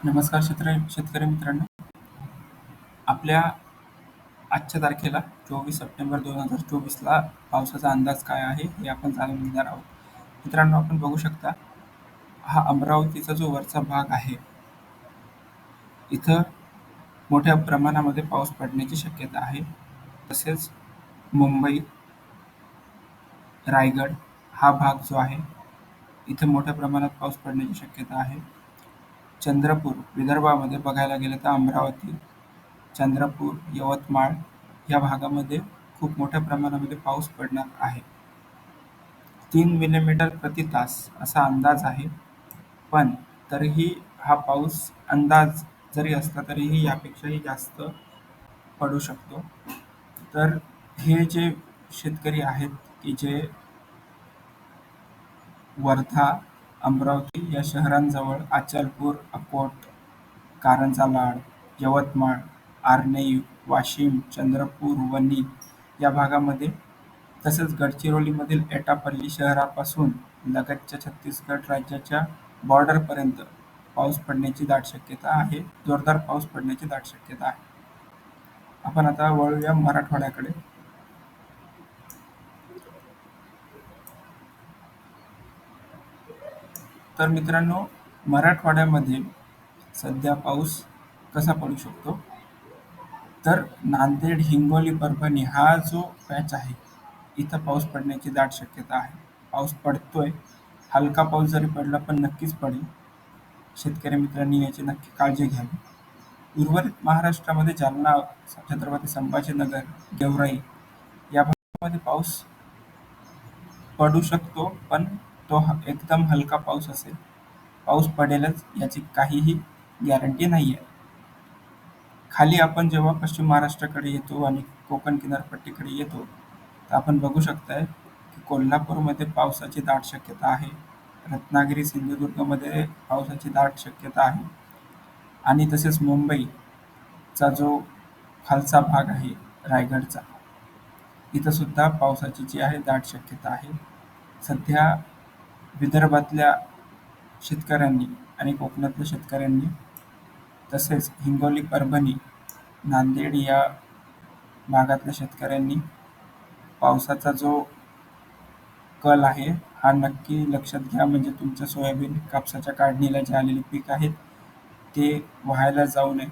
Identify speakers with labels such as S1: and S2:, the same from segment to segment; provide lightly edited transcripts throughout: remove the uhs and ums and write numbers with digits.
S1: नमस्कार शेतकरी मित्रांनो. आपल्या आजच्या तारखेला 24 सप्टेंबर 2024ला पावसाचा अंदाज काय आहे हे आपण जाणून घेणार आहोत. मित्रांनो, आपण बघू शकता, हा अमरावतीचा जो वरचा भाग आहे, इथं मोठ्या प्रमाणामध्ये पाऊस पडण्याची शक्यता आहे. तसेच मुंबई, रायगड हा भाग जो आहे, इथे मोठ्या प्रमाणात पाऊस पडण्याची शक्यता आहे. चंद्रपूर विदर्भामध्ये बघायला गेलं तर अमरावती, चंद्रपूर, यवतमाळ या भागामध्ये खूप मोठ्या प्रमाणामध्ये पाऊस पडणार आहे. 3 मिलीमीटर प्रति तास असा अंदाज आहे. पण तरीही हा पाऊस अंदाज जरी असला तरीही यापेक्षाही जास्त पडू शकतो. तर हे जे शेतकरी आहेत की जे वर्धा, अमरावती या शहरांजवळ अचलपूर, अकोट, कारंजा लाड, यवतमाळ, आर्णी, वाशिम, चंद्रपूर, वणी या भागामध्ये, तसेच गडचिरोलीमधील एटापल्ली शहरापासून लगतच्या छत्तीसगड राज्याच्या बॉर्डरपर्यंत पाऊस पडण्याची दाट शक्यता आहे. जोरदार पाऊस पडण्याची दाट शक्यता आहे. आपण आता वळूया मराठवाड्याकडे. तर मित्रांनो, मराठवाड्यामध्ये सध्या पाऊस कसा पडू शकतो? तर नांदेड, हिंगोली, परभणी हा जो पॅच आहे, इथं पाऊस पडण्याची दाट शक्यता आहे. पाऊस पडतोय. हलका पाऊस जरी पडला पण नक्कीच पडेल. शेतकरी मित्रांनी याची नक्की काळजी घ्यावी. उर्वरित महाराष्ट्रामध्ये जालना, छत्रपती संभाजीनगर, गेवराई या भागामध्ये पाऊस पडू शकतो, पण तो एकदम हलका पाऊस असेल. पाऊस पडेलच याची काहीही गॅरंटी नाहीये. खाली आपण जेव्हा पश्चिम महाराष्ट्राकडे येतो आणि कोकण किनारपट्टीकडे येतो, तर आपण बघू शकताय की कोल्हापूरमध्ये पावसाची दाट शक्यता आहे. रत्नागिरी, सिंधुदुर्गमध्ये पावसाची दाट शक्यता आहे. आणि तसेच मुंबईचा जो खालचा भाग आहे रायगडचा, इथं सुद्धा पावसाची जी आहे दाट शक्यता आहे. सध्या विदर्भातल्या शेतकऱ्यांनी आणि कोकणातल्या शेतकऱ्यांनी, तसेच हिंगोली, परभणी, नांदेड या भागातल्या शेतकऱ्यांनी पावसाचा जो कल आहे हा नक्की लक्षात घ्या. म्हणजे तुमचं सोयाबीन, कापसाच्या काढणीला जे आलेले पीक आहेत ते वाहायला जाऊ नये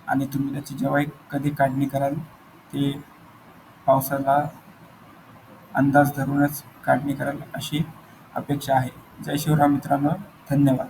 S1: आणि तुम्ही त्याची जेव्हा कधी काढणी कराल ते पावसाला अंदाज धरूनच काढणी कराल अशी अपेक्षा आहे. जय शिवराम मित्रांनो, धन्यवाद.